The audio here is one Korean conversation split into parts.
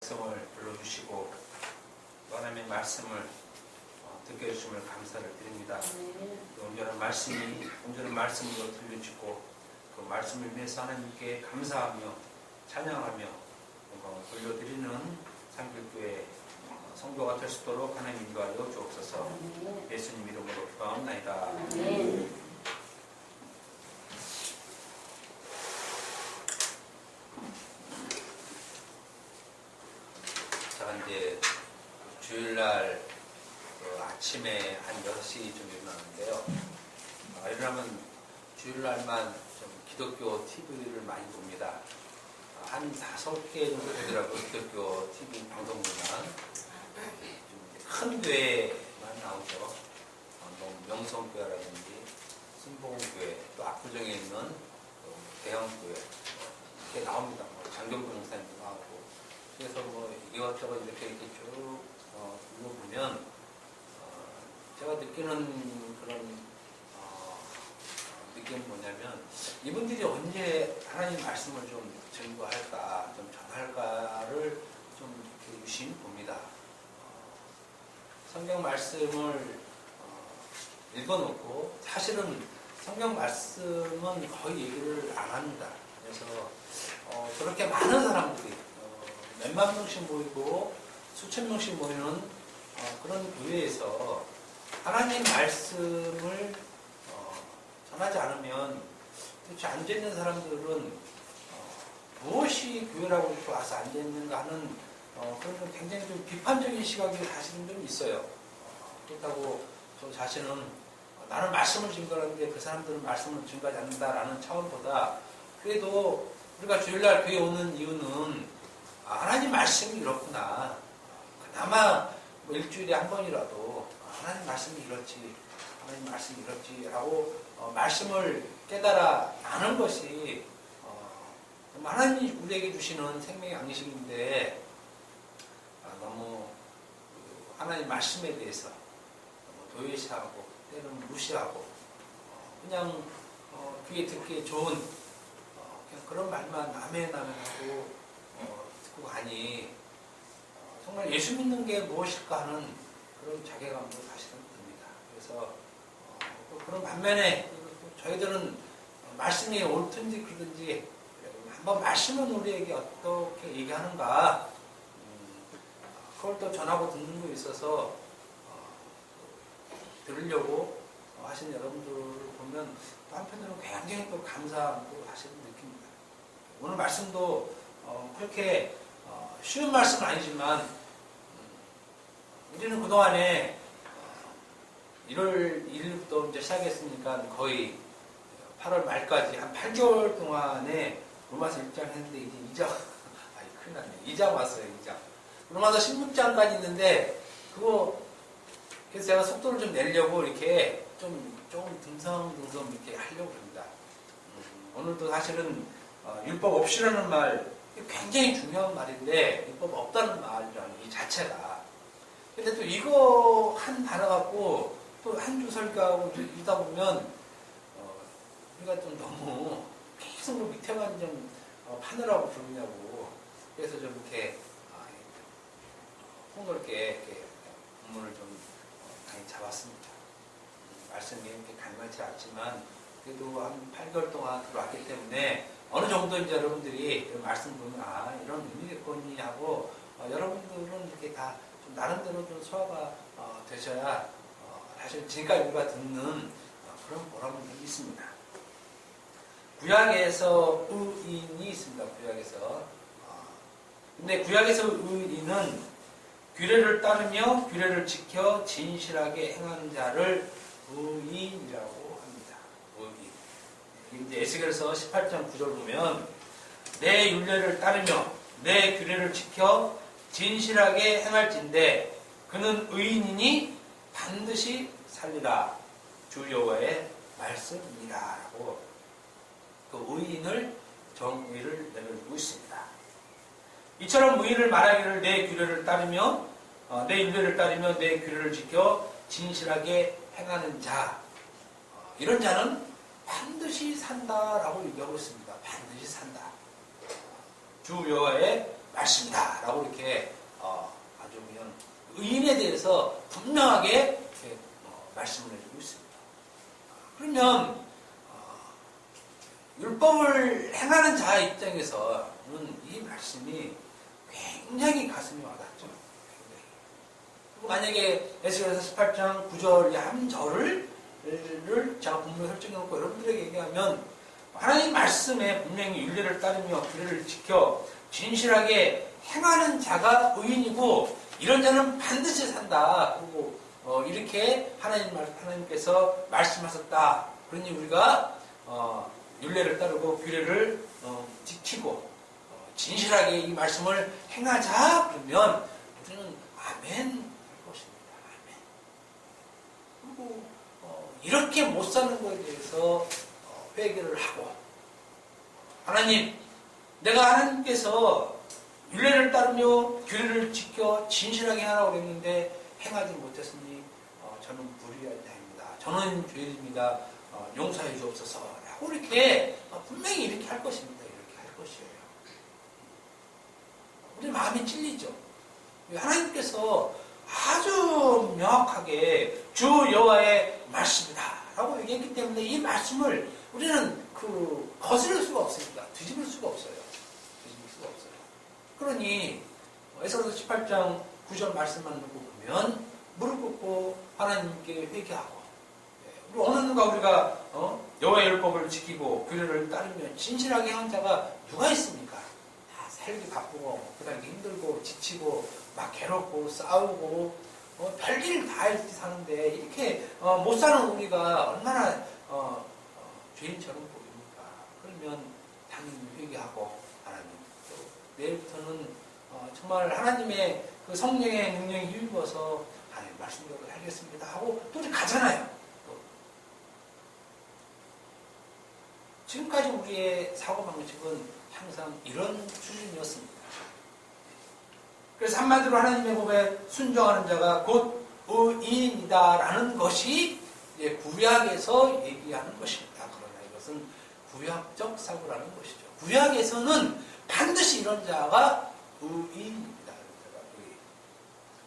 말씀을 불러주시고 또 하나님의 말씀을 듣게 해주심을 감사를 드립니다. 온전한 말씀으로 들려주고 그 말씀을 위해서 하나님께 감사하며 찬양하며 영광을 돌려드리는 상길교회 성도가 될 수 있도록 하나님 인도하여 주옵소서. 예수님 이름으로 기도합나이다. 이제 주일날 아침에 한 6시쯤 일어나는데요. 일어나면 주일날만 좀 기독교 TV를 많이 봅니다. 한 5개 정도 되더라고요. 기독교 TV 방송국만. 큰 교회만 나오죠. 명성교회라든지 순복음교회, 또 압구정에 있는 대형교회 이렇게 나옵니다. 장경동 목사님도 나오고. 그래서 이것저것 이렇게 쭉 읽어보면 제가 느끼는 그런 느낌은 뭐냐면 이분들이 언제 하나님 말씀을 좀 증거할까, 좀 전할까를 좀 이렇게 유심히 봅니다. 성경 말씀을 읽어놓고 사실은 성경 말씀은 거의 얘기를 안 합니다. 그래서 저렇게 많은 사람들이 몇만 명씩 모이고 수천 명씩 모이는 그런 교회에서 하나님 말씀을 전하지 않으면 도대체 앉아있는 사람들은 무엇이 교회라고 이렇게 와서 앉아있는가 하는 그런 굉장히 좀 비판적인 시각이 사실은 좀 있어요. 그렇다고 저 자신은 나는 말씀을 증거하는데 그 사람들은 말씀을 증거하지 않는다라는 차원보다 그래도 우리가 주일날 교회에 오는 이유는 하나님 말씀이 이렇구나. 그나마 일주일에 한 번이라도 하나님 말씀이 이렇지, 하나님 말씀이 이렇지 라고 말씀을 깨달아 아는 것이 하나님이 우리에게 주시는 생명의 양식인데 너무 하나님 말씀에 대해서 너무 도외시하고 때로는 무시하고 그냥 귀에 듣기에 좋은 그냥 그런 말만 아멘 하고 듣고 가니 정말 예수 믿는 게 무엇일까 하는 그런 자괴감도 사실은 듭니다. 그래서 그런 반면에 저희들은 말씀이 옳든지 그러든지 한번 말씀은 우리에게 어떻게 얘기하는가 그걸 또 전하고 듣는 거 있어서 들으려고 하신 여러분들을 보면 또 한편으로는 굉장히 또 감사하고 사실은 느낍니다. 오늘 말씀도 그렇게 쉬운 말씀은 아니지만 우리는 그동안에 1월 1일부터 이제 시작했으니까 거의 8월 말까지 한 8개월 동안에 로마서 1장 했는데 이제 2장 큰일 났네. 2장 왔어요. 2장 로마서 16장까지 있는데 그래서 제가 속도를 좀 내려고 이렇게 좀 듬성듬성 이렇게 하려고 합니다. 오늘도 사실은 율법 없이라는 말 굉장히 중요한 말인데 율법 없다는 말이라는 이 자체가 근데 또 이거 한 단어 갖고 또 한 주 설교하고 이러다 보면 우리가 좀 너무 계속 밑에만 좀 파느라고 그러냐고 그래서 좀 이렇게 폭넓게 이렇게 본문을 좀 많이 잡았습니다. 말씀이 이렇게 간만치 않지만 그래도 한 8개월 동안 들어왔기 때문에 어느 정도 이제 여러분들이 말씀 보면 이런 의미겠거니 하고 여러분들은 이렇게 다 좀 나름대로 좀 소화가 되셔야 사실 지금까지 우리가 듣는 그런 보람이 있습니다. 구약에서 의인이 있습니다. 구약에서 근데 구약에서 의인은 규례를 따르며 규례를 지켜 진실하게 행하는 자를 의인이라고 합니다. 의인. 이제 에스겔서 18장 9절 보면 내 율례를 따르며 내 규례를 지켜 진실하게 행할진대 그는 의인이니 반드시 살리라 주 여호와의 말씀이라 라고 그 의인을 정의를 내려주고 있습니다. 이처럼 의인을 말하기를 내 규례를 따르며 내 율례를 따르며 내 규례를 지켜 진실하게 행하는 자 이런 자는 반드시 산다라고 얘기하고 있습니다. 반드시 산다. 주 여호와의 말씀이다 라고 이렇게 아주 그냥 의인에 대해서 분명하게 이렇게 말씀을 해주고 있습니다. 그러면 율법을 행하는 자 입장에서는 이 말씀이 굉장히 가슴이 와닿죠. 그리고 만약에 에스겔서 18장 9절 한 절을 제가 분명히 설정해놓고 여러분들에게 얘기하면 하나님 말씀에 분명히 윤례를 따르며 규례를 지켜 진실하게 행하는 자가 의인이고 이런 자는 반드시 산다. 그리고 이렇게 하나님께서 말씀하셨다. 그러니 우리가 윤례를 따르고 규례를 지키고 진실하게 이 말씀을 행하자. 그러면 우리는 아멘 할 것입니다. 아멘. 그리고 이렇게 못 사는 것에 대해서 회개를 하고 하나님, 내가 하나님께서 윤례를 따르며 규례를 지켜 진실하게 하라고 그랬는데 행하지 못했으니 저는 불의한 자입니다. 저는 죄인입니다. 용서해 주옵소서. 라고 이렇게 분명히 이렇게 할 것입니다. 이렇게 할 것이에요. 우리 마음이 찔리죠. 하나님께서 아주 명확하게 주 여호와의 말씀이다 라고 얘기했기 때문에 이 말씀을 우리는 거스를 수가 없습니다. 뒤집을 수가 없어요. 뒤집을 수가 없어요. 그러니 에스겔서 18장 9절 말씀만 놓고 보면 무릎 꿇고 하나님께 회개하고 우리 어느 누가 우리가 여호와의 율법을 지키고 규례를 따르면 진실하게 한 자가 누가 있습니까? 다 살기 바쁘고 그다음에 힘들고 지치고 막 괴롭고 싸우고 별일 다 이렇게 사는데 이렇게 못 사는 우리가 얼마나 죄인처럼 보입니까? 그러면 당연히 회개하고 하나님 또 내일부터는 정말 하나님의 그 성령의 능력이 힘입어서 하나님 말씀대로 하겠습니다 하고 또 우리 가잖아요. 또. 지금까지 우리의 사고방식은 항상 이런 수준이었습니다. 그래서 한마디로 하나님의 법에 순종하는 자가 곧 의인이다라는 것이 이제 구약에서 얘기하는 것입니다. 그러나 이것은 구약적 사고라는 것이죠. 구약에서는 반드시 이런 자가 의인입니다.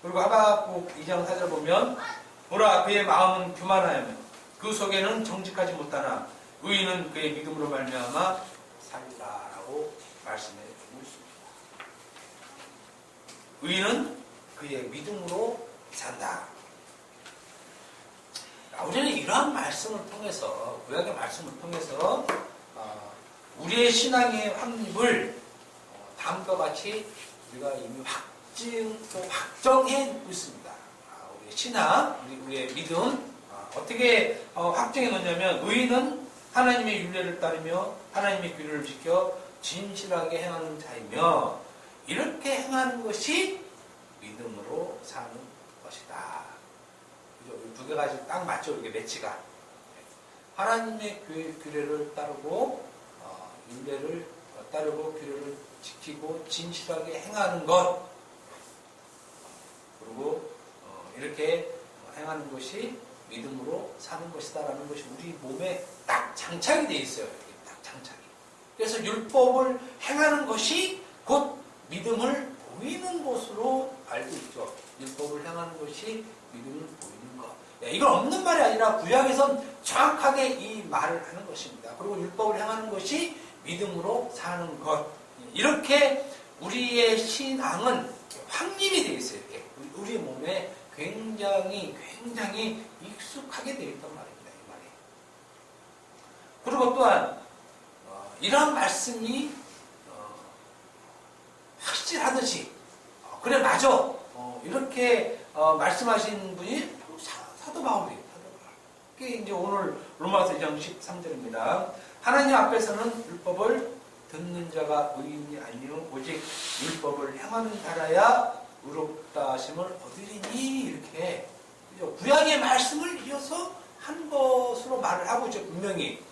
그리고 하박국 2장 4절 보면 보라 그의 마음은 교만하여며 그 속에는 정직하지 못하나 의인은 그의 믿음으로 말미암아 살리라라고 말씀해 주고 있습니다. 의인은 그의 믿음으로 산다. 우리는 이러한 말씀을 통해서 구약의 말씀을 통해서 우리의 신앙의 확립을 다음과 같이 우리가 이미 확정해 놓고 있습니다. 우리의 신앙, 우리의 믿음 어떻게 확정해 놓냐면 의인은 하나님의 윤례를 따르며 하나님의 규례를 지켜 진실하게 행하는 자이며 이렇게 행하는 것이 믿음으로 사는 것이다. 두 가지 딱 맞죠? 이게 매치가. 하나님의 규례를 따르고 윤례를 따르고 규례를 지키고 진실하게 행하는 것 그리고 이렇게 행하는 것이 믿음으로 사는 것이다라는 것이 우리 몸에 딱 장착이 되어 있어요. 이렇게 딱 장착이. 그래서 율법을 행하는 것이 곧 믿음을 보이는 것으로 알고 있죠. 율법을 행하는 것이 믿음을 보이는 것. 이건 없는 말이 아니라 구약에선 정확하게 이 말을 하는 것입니다. 그리고 율법을 행하는 것이 믿음으로 사는 것. 이렇게 우리의 신앙은 확립이 되어 있어요. 이렇게 우리 몸에 굉장히 익숙하게 되어 있단 말입니다. 이 말이. 그리고 또한 이러한 말씀이 확실하듯이 그래 맞아 이렇게 말씀하신 분이 사도 바울이에요. 그게 이제 오늘 로마서 2장 13절입니다. 하나님 앞에서는 율법을 듣는 자가 의인이 아니요 오직 율법을 행하는 자라야 의롭다 하심을 얻으리니 이렇게 그죠? 구약의 말씀을 이어서 한 것으로 말을 하고 있죠. 분명히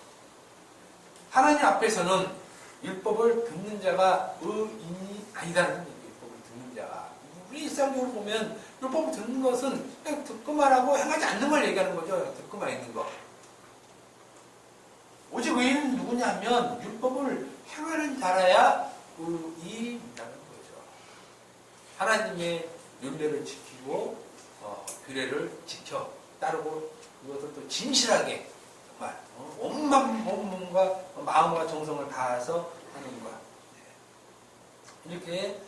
하나님 앞에서는 율법을 듣는 자가 의인이 아니다는 얘기예요. 율법을 듣는 자가 우리 일상적으로 보면 율법을 듣는 것은 그냥 듣고만 하고 행하지 않는 걸 얘기하는 거죠. 듣고만 있는 거. 오직 의인은 누구냐면 율법을 행하는 자라야 의인이라는 거죠. 하나님의 율례를 지키고 규례를 지켜 따르고 그것을 또 진실하게 정말 온 몸과 마음과 정성을 다해서 하는 것. 이렇게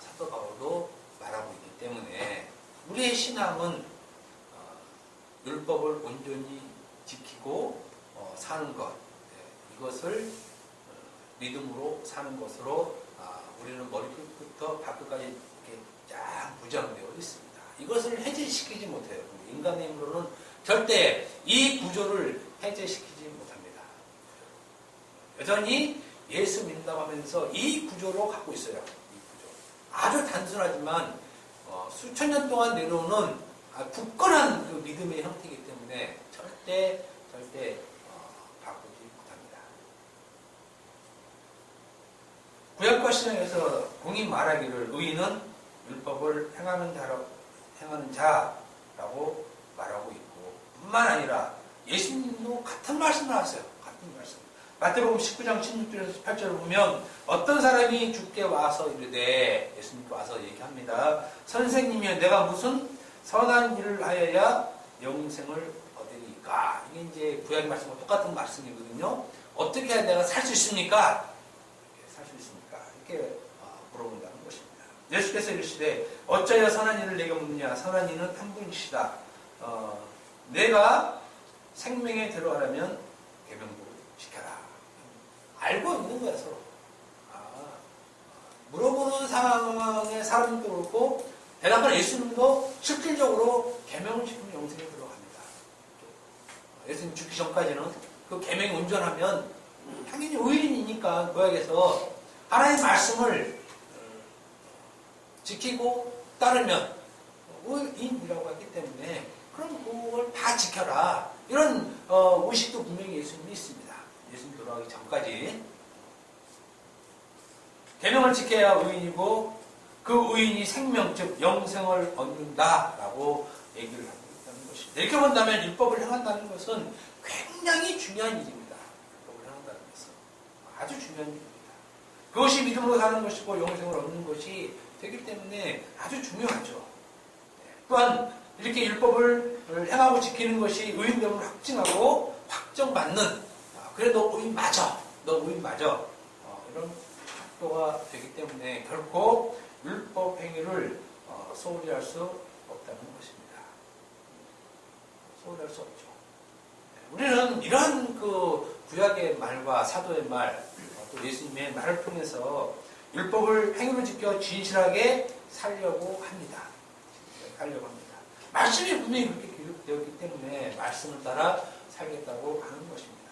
사도 바울도 말하고 있기 때문에 우리의 신앙은 율법을 온전히 지키고 사는 것, 이것을 믿음으로 사는 것으로 우리는 머리끝부터 발끝까지 이렇게 쫙 부정되어 있습니다. 이것을 해제시키지 못해요. 인간의 힘으로는 절대 이 구조를 해제시키지 못합니다. 여전히 예수 믿는다고 하면서 이 구조로 갖고 있어요. 이 구조. 아주 단순하지만 수천 년 동안 내려오는 굳건한 그 믿음의 형태이기 때문에 절대 바꾸지 못합니다. 구약과 신약에서 공이 말하기를 의인은 율법을 행하는 자라고 말하고 있고, 뿐만 아니라 예수님도 같은 말씀을 하세요. 같은 말씀. 마태복음 19장 16절에서 18절을 보면 어떤 사람이 주께 와서 이르되, 예수님께 와서 얘기합니다. 선생님이여, 내가 무슨 선한 일을 하여야 영생을 얻으리까? 이게 이제 구약 말씀과 똑같은 말씀이거든요. 어떻게 해야 내가 살 수 있습니까? 살 수 있습니까? 이렇게 물어본다는 것입니다. 예수께서 이르시되 어찌하여 선한 일을 내게 묻느냐? 선한 이는 한 분이시다. 내가 생명에 들어가려면 계명도 지켜라. 알고 있는 거야, 서로. 물어보는 상황에 사람도 그렇고 대답을 예수님도 실질적으로 계명을 지키면 영생에 들어갑니다. 예수님 죽기 전까지는 그 계명이 온전하면 당연히 의인이니까 구약에서 하나님의 말씀을 지키고 따르면 의인이라고 했기 때문에 그럼 그걸 다 지켜라. 이런 의식도 분명히 예수님이 있습니다. 예수님 돌아가기 전까지. 계명을 지켜야 의인이고 그 의인이 생명, 즉 영생을 얻는다라고 얘기를 하고 있다는 것입니다. 이렇게 본다면 율법을 행한다는 것은 굉장히 중요한 일입니다. 율법을 행한다는 것은 아주 중요한 일입니다. 그것이 믿음으로 사는 것이고 영생을 얻는 것이 되기 때문에 아주 중요하죠. 또한 이렇게 율법을 행하고 지키는 것이 의인됨을 확증하고 확정받는, 그래 너 의인 맞아, 너 의인 맞아, 이런 학도가 되기 때문에 결코 율법 행위를 소홀히 할 수 없다는 것입니다. 소홀히 할 수 없죠. 우리는 이런 그 구약의 말과 사도의 말, 또 예수님의 말을 통해서 율법을 행위로 지켜 진실하게 살려고 합니다. 말씀이 분명히 그렇게 기록되었기 때문에 말씀을 따라 살겠다고 하는 것입니다.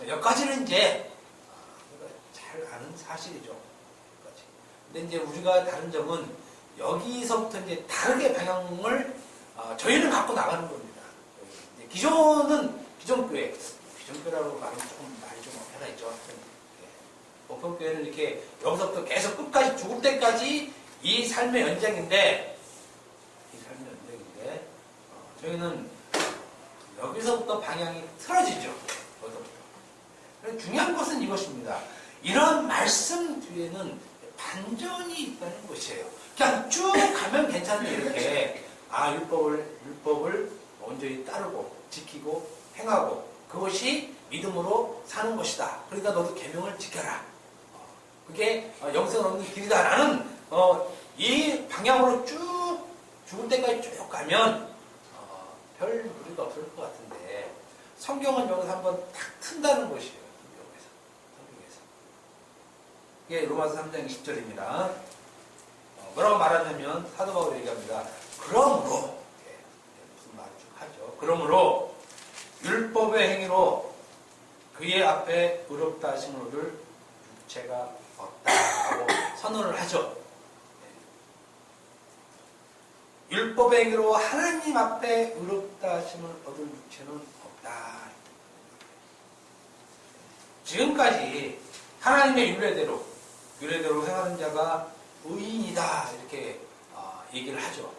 여기까지는 이제 우리가 잘 아는 사실이죠. 근데 이제 우리가 다른 점은 여기서부터 이제 다르게 방향을 저희는 갖고 나가는 겁니다. 기존은 기존교회라고 말하면 조금 말이 좀 어폐가 있죠. 목표교회는 이렇게 여기서부터 계속 끝까지 죽을 때까지 이 삶의 연장인데, 저희는 여기서부터 방향이 틀어지죠. 여기서부터. 중요한 것은 이것입니다. 이런 말씀 뒤에는 반전이 있다는 것이에요. 그냥 쭉 가면 괜찮은데 이렇게 율법을 온전히 따르고 지키고 행하고 그것이 믿음으로 사는 것이다. 그러니까 너도 계명을 지켜라. 그게 영생을 얻는 길이다라는 이 방향으로 쭉 죽을 때까지 쭉 가면 별 무리가 없을 것 같은데 성경은 여기서 한번 탁 튼다는 것이에요. 성경에서. 이게 로마서 3장 20절입니다. 뭐라고 말하냐면 사도 바울이 얘기합니다. 그러므로 무슨 말을 쭉 하죠. 그러므로 율법의 행위로 그의 앞에 의롭다 하심을 얻을 육체가 없다라고 선언을 하죠. 율법의 행위로 하나님 앞에 의롭다 하심을 얻을 육체는 없다. 지금까지 하나님의 율례대로 행하는 자가 의인이다 이렇게 얘기를 하죠.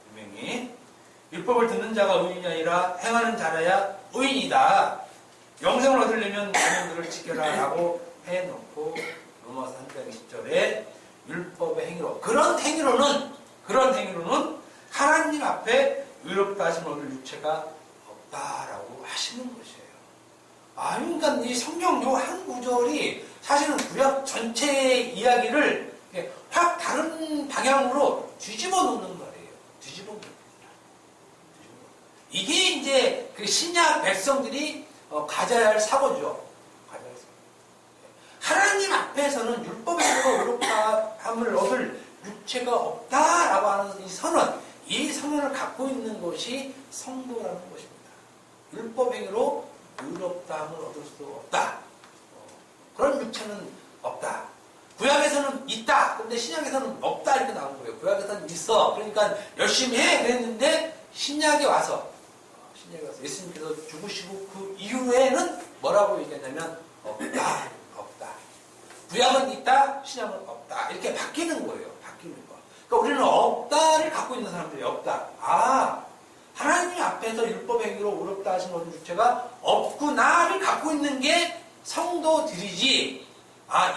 분명히 율법을 듣는 자가 의인이 아니라 행하는 자라야 의인이다. 영생을 얻으려면 계명들을 지켜라 라고 해놓고 로마서 3장 20절에 율법의 행위로 그런 행위로는 하나님 앞에 의롭다 하심을 얻을 육체가 없다라고 하시는 것이에요. 그러니까 이 성경 요 한 구절이 사실은 구약 전체의 이야기를 확 다른 방향으로 뒤집어 놓는 거예요. 뒤집어 놓는 거예요. 이게 이제 그 신약 백성들이 가져야 할 사고죠. 가져야 할 사고. 하나님 앞에서는 율법으로 의롭다함을 얻을 육체가 없다라고 하는 이 선언을 갖고 있는 것이 성도라는 것입니다. 율법행위로 의롭다함을 얻을 수 없다. 그런 육체는 없다. 구약에서는 있다. 근데 신약에서는 없다. 이렇게 나온 거예요. 구약에서는 있어. 그러니까 열심히 해. 그랬는데 신약에 와서 예수님께서 죽으시고 그 이후에는 뭐라고 얘기했냐면 없다. 구약은 있다. 신약은 없다. 이렇게 바뀌는 거예요. 바뀌는 거. 그러니까 우리는 없다를 갖고 있는 사람들이 없다. 하나님 앞에서 율법행위로 의롭다 하신 모든 육체가 없구나를 갖고 있는 게 성도들이지.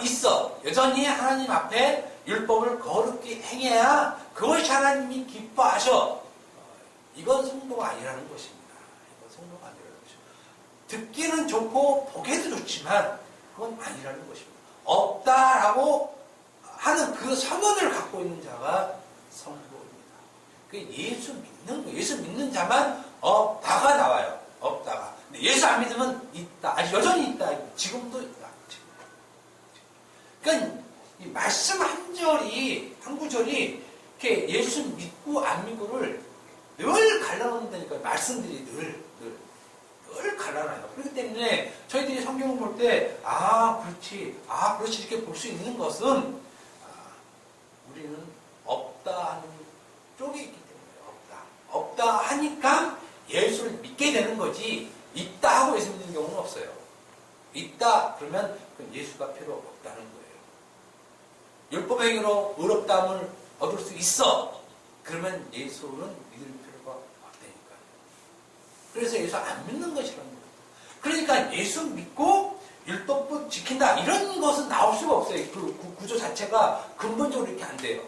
있어. 여전히 하나님 앞에 율법을 거룩히 행해야 그것이 하나님이 기뻐하셔. 이건 성도가 아니라는 것입니다. 듣기는 좋고 보기도 좋지만 그건 아니라는 것입니다. 없다라고 하는 그 선언을 갖고 있는 자가 성도입니다. 예수 믿는 거, 예수 믿는 자만 없다가 나와요. 없다가. 근데 예수 안 믿으면 있다. 아직 여전히 있다. 지금도 있다. 그러니까 이 말씀 한 구절이 이렇게 예수 믿고 안 믿고를 늘 갈라놓는다니까. 말씀들이 늘 갈라놔요. 그렇기 때문에 저희들이 성경을 볼 때 그렇지 이렇게 볼 수 있는 것은 우리는 없다 하는 쪽이 있기 때문에 없다 하니까 예수를 믿게 되는 거지. 있다 하고 예수 믿는 경우는 없어요. 있다 그러면 그건 예수가 필요 없다는 거예요. 율법행위로 의롭다함을 얻을 수 있어. 그러면 예수는 믿을 필요가 없다니까요. 그래서 예수 안 믿는 것이라는 거예요. 그러니까 예수 믿고 율법도 지킨다 이런 것은 나올 수가 없어요. 그 구조 자체가 근본적으로 이렇게 안 돼요.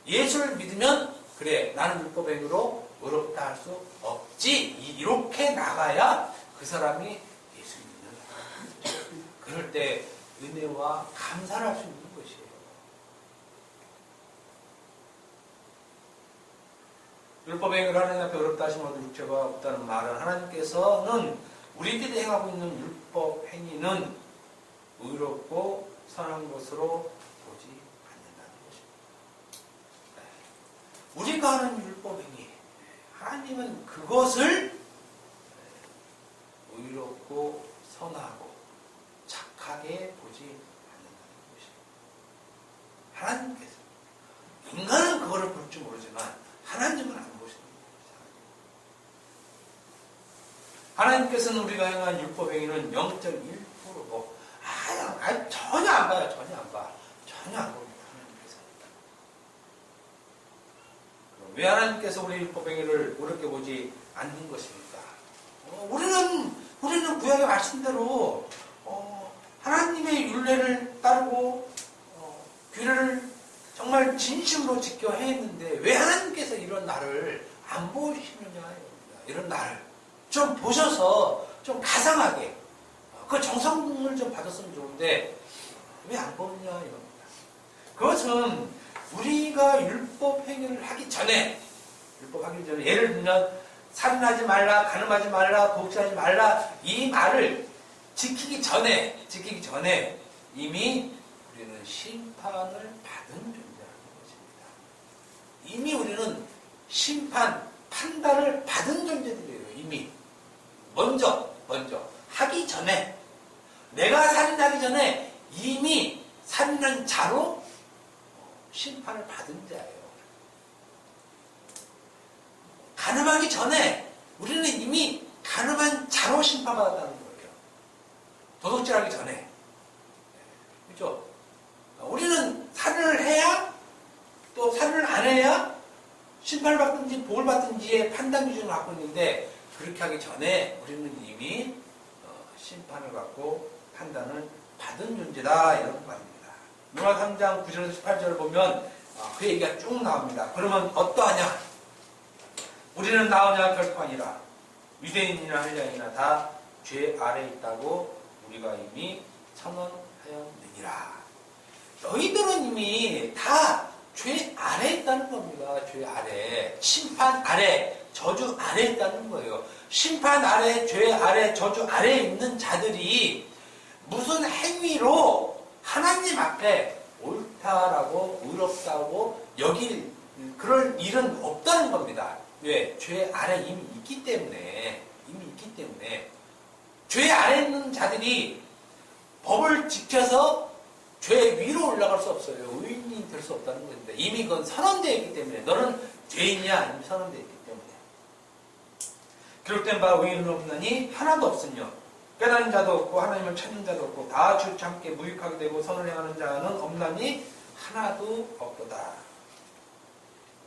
예수를 믿으면 그래 나는 율법행위로 의롭다 할 수 없지. 이렇게 나가야 그 사람이 예수 믿는 사람. 그럴 때 은혜와 감사를 할 수 있는 것이에요. 율법행위를 하나님 앞에 어렵다 하신 모든 육체가 없다는 말은 하나님께서는 우리들이 행하고 있는 율법 행위는 의롭고 선한 것으로 보지 않는다는 것입니다. 우리가 하는 율법 행위, 하나님은 그것을 의롭고 선하고 착하게 보지 않는다는 것입니다. 하나님께서 인간은 그거를 볼 줄 모르지만 하나님은 안 보시는 거예요. 하나님께서는 우리가 행한 율법 행위는 0.1%고 전혀 안 봐요. 전혀 안 봐. 전혀 안 봅니다. 하나님께서는. 왜 하나님께서 우리 율법 행위를 어렵게 보지 않는 것입니까? 우리는 구약의 말씀대로 하나님의 율례를 따르고 규례를 정말 진심으로 지켜 행했는데 왜 하나님께서 이런 나를 안 보시느냐. 이런 나를 좀 보셔서 좀 가상하게 그 정성을 좀 받았으면 좋은데 왜 안 보느냐 이겁니다. 그것은 우리가 율법 행위를 하기 전에 예를 들면 살인하지 말라, 간음하지 말라, 독살하지 말라 이 말을 지키기 전에 이미 우리는 심판을 받은 존재라는 것입니다. 이미 우리는 판단을 받은 존재들이에요. 이미 먼저 하기 전에 내가 살인하기 전에 이미 살인한 자로 심판을 받은 자예요. 간음하기 전에 우리는 이미 간음한 자로 심판받았다는 거예요. 도둑질하기 전에. 그렇죠? 우리는 살인을 해야 또 살인을 안 해야 심판을 받든지 복을 받든지의 판단 기준을 갖고 있는데 그렇게 하기 전에 우리는 이미 심판을 받고 판단을 받은 존재다 이런 말입니다. 로마서 3장 9절에서 18절을 보면 그 얘기가 쭉 나옵니다. 그러면 어떠하냐? 우리는 나오냐 결코 아니라 유대인이나 헬라인이나 다 죄 아래에 있다고 우리가 이미 선언하였느니라. 너희들은 이미 다 죄 아래에 있다는 겁니다. 죄 아래, 심판 아래, 저주 아래에 있다는 거예요. 심판 아래, 죄 아래, 저주 아래에 있는 자들이 무슨 행위로 하나님 앞에 옳다라고 의롭다고 여길 그럴 일은 없다는 겁니다. 왜? 죄 아래 이미 있기 때문에. 죄 아래 있는 자들이 법을 지켜서 죄 위로 올라갈 수 없어요. 의인이 될 수 없다는 건데 이미 그건 선언되어 있기 때문에 너는 죄인이야 이미 선언되어 있기 때문에 기록된 바 의인은 없나니 하나도 없으며 깨달은 자도 없고 하나님을 찾는 자도 없고 다 주와 함께 무익하게 되고 선을 행하는 자는 없나니 하나도 없도다.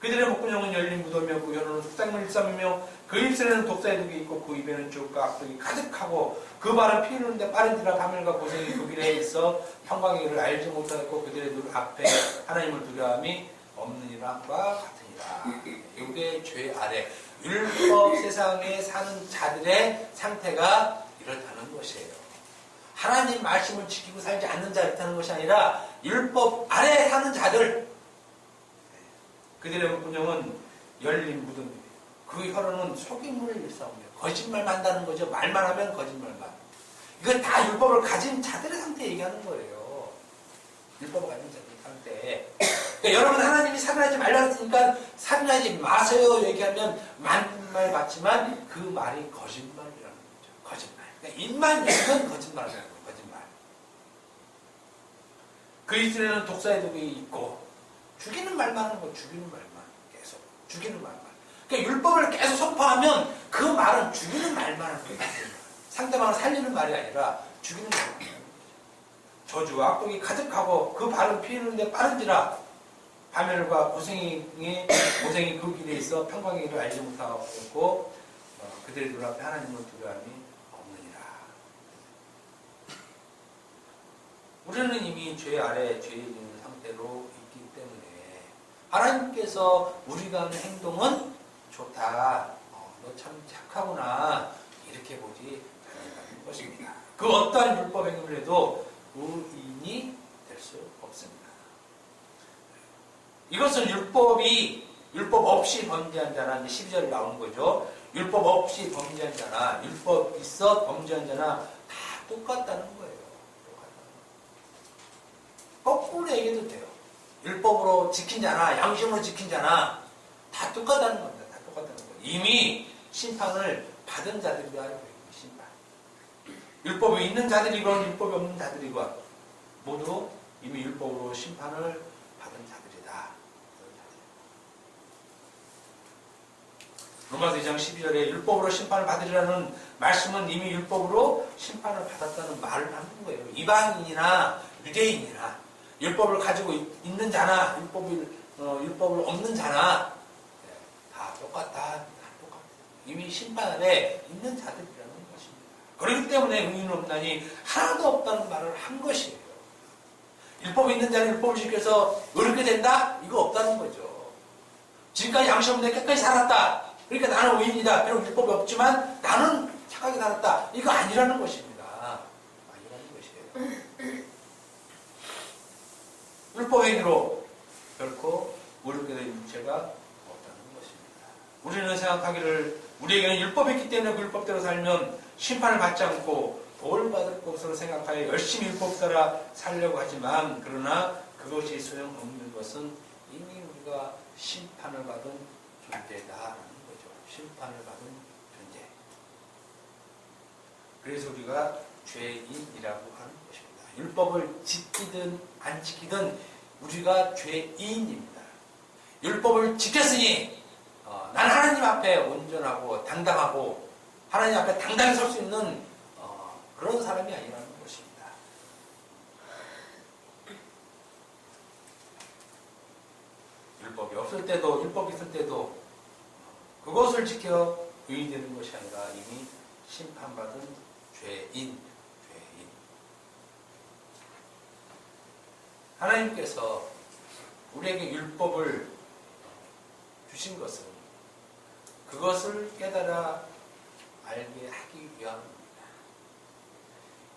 그들의 목구멍은 열린 무덤이며 그 혀로는 흑상을 일삼으며 그 입술에는 독사의 독이 있고 그 입에는 죽과 악독이 가득하고 그 발은 피 흐르는데 빠른지라 밤일과 고생이 그 길에 있어 평강의 길을 알지 못하고 그들의 눈 앞에 하나님을 두려움이 없느니라 같으니라. 이게 죄 아래 율법 세상에 사는 자들의 상태가 이렇다는 것이에요. 하나님 말씀을 지키고 살지 않는 자 이렇다는 것이 아니라 율법 아래 사는 자들 그들의 목구멍은 열린 무덤이에요. 그 혀로는 속임물을 일삼으며 거짓말만 한다는 거죠. 말만 하면 거짓말만. 이건 다 율법을 가진 자들의 상태 얘기하는 거예요. 율법을 가진 자들의 상태. 그러니까 여러분 하나님이 살인하지 말라 했으니까 살인하지 마세요 얘기하면 맞는 말 맞지만 그 말이 거짓말이라는 거죠. 거짓말. 그러니까 입만 열면 거짓말이라는 거예요. 거짓말. 그 입술에는 독사의 독이 있고 죽이는 말만 하는 거, 죽이는 말만. 계속. 죽이는 말만. 그러니까 율법을 계속 선포하면 그 말은 죽이는 말만 하는 거예요. 상대방을 살리는 말이 아니라 죽이는 말만 하는 거죠. 저주와 악독이 가득하고 그 발은 피 흐르는데 빠른지라 파멸과 고생이 그 길에 있어 평강의 길을 알지 못하고 그들의 눈앞에 하나님을 두려움이 없느니라. 우리는 이미 죄 아래 죄에 있는 상태로 있기 때문에 하나님께서 우리가 하는 행동은 좋다. 너 참 착하구나. 이렇게 보지 않는다는 것입니다. 그 어떠한 율법 행위를 해도 의인이 될 수 없습니다. 이것은 율법 없이 범죄한 자나 12절에 나오는 거죠. 율법 없이 범죄한 자나 율법 있어 범죄한 자나 다 똑같다는 거예요. 거꾸로 얘기해도 돼요. 율법으로 지킨 자나 양심으로 지킨 자나 다 똑같다는 겁니다. 다 똑같다는 거예요. 이미 심판을 받은 자들이다. 심판. 율법이 있는 자들이건 율법이 없는 자들이건 모두 이미 율법으로 심판을 받은 자들이다. 로마서 2장 12절에 율법으로 심판을 받으리라는 말씀은 이미 율법으로 심판을 받았다는 말을 하는 거예요. 이방인이나 유대인이나 율법을 가지고 있는 자나 율법을 없는 자나 다 똑같다. 다 똑같다. 이미 심판 아래 있는 자들이라는 것입니다. 그렇기 때문에 의인은 없나니 하나도 없다는 말을 한 것이에요. 율법이 있는 자는 율법을 지켜서 의롭게 된다? 이거 없다는 거죠. 지금까지 양심 없는데 깨끗이 살았다. 그러니까 나는 의인이다. 비록 율법이 없지만 나는 착하게 살았다. 이거 아니라는 것입니다. 아니라는 것이에요. 율법 행위로 결코 의롭게 된 육체가 없다는 것입니다. 우리는 생각하기를 우리에게는 율법이 있기 때문에 그 율법대로 살면 심판을 받지 않고 복을 받을 것으로 생각하여 열심히 율법 따라 살려고 하지만 그러나 그것이 소용없는 것은 이미 우리가 심판을 받은 존재다라는 거죠. 심판을 받은 존재. 그래서 우리가 죄인이라고 하는 것입니다. 율법을 지키든 안 지키든 우리가 죄인입니다. 율법을 지켰으니 난 하나님 앞에 온전하고 당당하고 하나님 앞에 당당히 설 수 있는 그런 사람이 아니라는 것입니다. 율법이 없을 때도 율법이 있을 때도 그것을 지켜 의인 되는 것이 아니라 이미 심판받은 죄인. 하나님께서 우리에게 율법을 주신 것은 그것을 깨달아 알게 하기 위함입니다.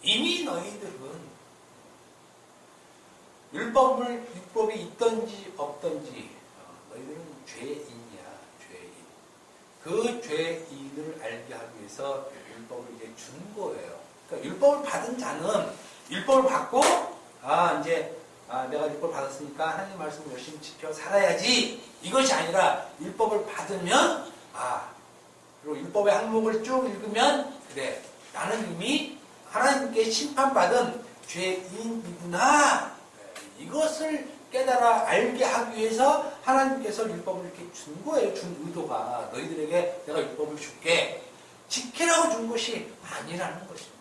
이미 너희들은 율법이 있든지 없든지 너희들은 죄인이야, 죄인. 그 죄인을 알게 하기 위해서 율법을 이제 준 거예요. 그러니까 율법을 받은 자는 율법을 받고 내가 율법을 받았으니까 하나님 말씀을 열심히 지켜 살아야지, 이것이 아니라 율법을 받으면 그리고 율법의 항목을 쭉 읽으면 그래, 나는 이미 하나님께 심판받은 죄인이구나, 이것을 깨달아 알게 하기 위해서 하나님께서 율법을 이렇게 준 거예요. 준 의도가 너희들에게 내가 율법을 줄게, 지키라고 준 것이 아니라는 것입니다.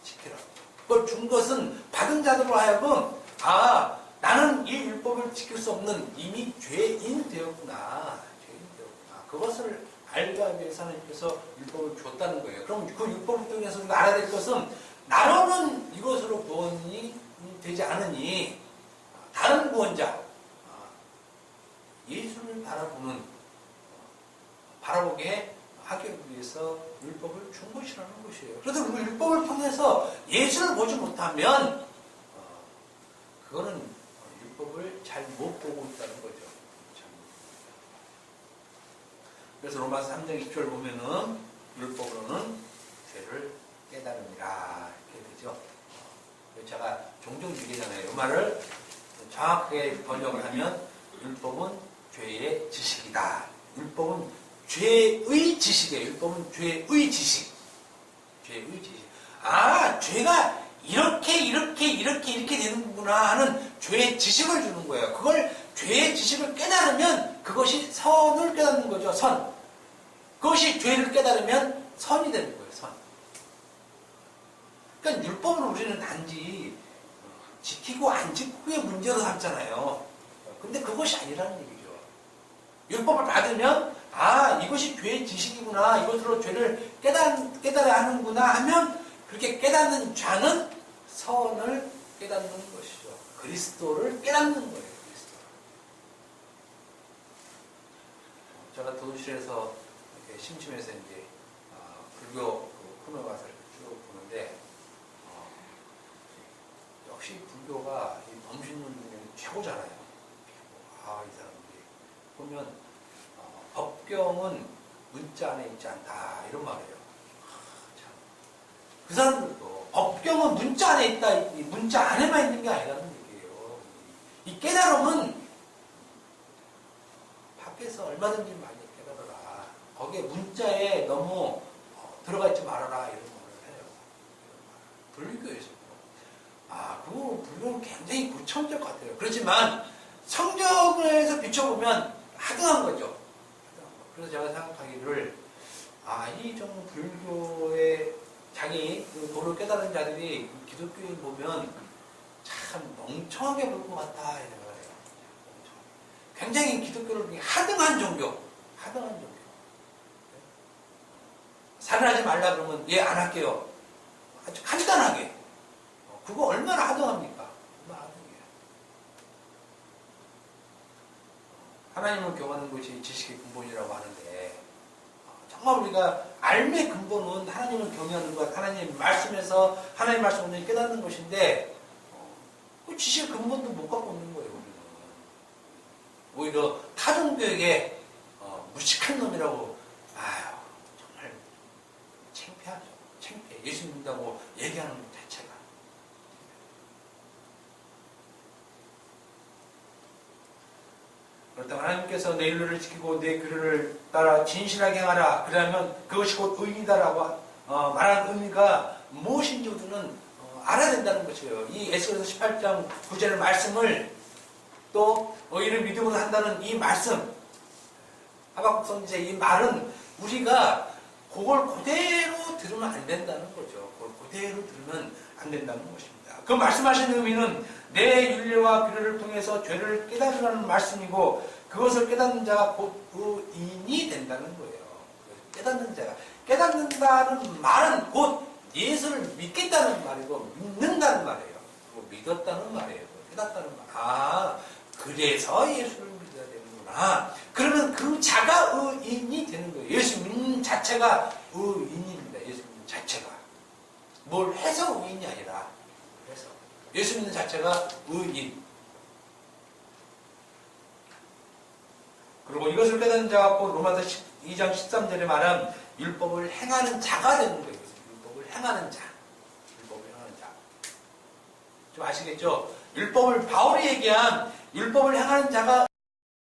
지키라고. 그걸 준 것은 받은 자들로 하여금 나는 이 율법을 지킬 수 없는 이미 죄인 되었구나. 그것을 알게 하기 위해서 하나님께서 율법을 줬다는 거예요. 그럼 그 율법을 통해서 우리가 알아야 될 것은 나로는 이것으로 구원이 되지 않으니 다른 구원자, 예수를 바라보게 하기 위해서 율법을 준 것이라는 것이에요. 그래서 그 율법을 통해서 예수를 보지 못하면 그거는 율법을 잘 못 보고 있다는 거죠. 그래서 로마서 3장 20절 보면은 율법으로는 죄를 깨달음이라 이렇게 되죠. 제가 종종 얘기하잖아요. 이 말을 정확하게 번역을 하면 율법은 죄의 지식이다. 율법은 죄의 지식이에요. 율법은 죄의 지식. 죄의 지식. 죄가 이렇게 되는구나 하는 죄의 지식을 주는 거예요. 그걸 죄의 지식을 깨달으면 그것이 선을 깨닫는 거죠. 선. 그것이 죄를 깨달으면 선이 되는 거예요. 선. 그러니까 율법은 우리는 단지 지키고 안 지키고의 문제로 삼잖아요. 근데 그것이 아니라는 얘기죠. 율법을 받으면 이것이 죄의 지식이구나, 이것으로 죄를 깨달아야 하는구나 하면 그렇게 깨닫는 자는 선을 깨닫는 것이죠. 그리스도를 깨닫는 거예요. 그리스도. 제가 도시에서 이렇게 심심해서 이제 불교 코너가서를 쭉 보는데 역시 불교가 이 범신론 중에 최고잖아요. 이 사람들이 보면 법경은 문자 안에 있지 않다 이런 말이에요. 그 사람들도 법경은 문자 안에 있다, 문자 안에만 있는 게 아니라는 얘기예요. 이 깨달음은 밖에서 얼마든지 많이 깨달아라. 거기에 문자에 너무 들어가 있지 말아라 이런 말을 해요. 불교에서. 그거 불교는 굉장히 고천적 같아요. 그렇지만 성경에서 비춰보면 하등한 거죠. 그래서 제가 생각하기를 이 정도 불교의 자기 도를 깨달은 자들이 기독교인 보면 참 멍청하게 볼 것 같다 이런 거예요. 굉장히 기독교를 하등한 종교, 살인하지 말라 그러면 안 할게요. 아주 간단하게. 그거 얼마나 하등합니까? 얼마나 하등해요. 하나님을 경험하는 것이 지식의 근본이라고 하는데 정말 우리가 삶의 근본은 하나님을 경외하는 것, 하나님 말씀에서 하나님 말씀을 깨닫는 것인데 그 지식의 근본도 못 갖고 있는 거예요. 우리는. 오히려 타종교에게 무식한 놈이라고 정말 창피하죠. 창피해. 예수 믿는다고 얘기하는 것 자체가. 그렇다면 하나님께서 내 율례를 지키고 내 규례를 따라 진실하게 행하라. 그러면 그것이 곧 의이다라고 말하는 의미가 무엇인지 우리는 알아야 된다는 것이에요. 이 에스겔서 18장 9절 말씀을 또 의를 믿음으로 한다는 이 말씀, 하박국 선지자의 이 말은 우리가 그걸 그대로 들으면 안 된다는 거죠. 그걸 그대로 들으면 안 된다는 것입니다. 그 말씀하신 의미는 내 율례와 규례를 통해서 죄를 깨달으라는 말씀이고 그것을 깨닫는 자가 곧 의인이 된다는 거예요. 깨닫는 자가. 깨닫는다는 말은 곧 예수를 믿겠다는 말이고 믿는다는 말이에요. 그리고 믿었다는 말이에요. 깨닫다는 말. 아, 그래서 예수를 믿어야 되는구나. 그러면 그 자가 의인이 되는 거예요. 예수 믿는 자체가 의인입니다. 예수 믿는 자체가. 뭘 해서 의인이 아니라 해서. 예수 믿는 자체가 의인. 그리고 이것을 깨닫는 자가 곧 로마서 2장 13절에 말한 율법을 행하는 자가 되는 거예요. 율법을 행하는 자. 율법을 행하는 자. 좀 아시겠죠? 율법을, 바울이 얘기한 율법을 행하는 자가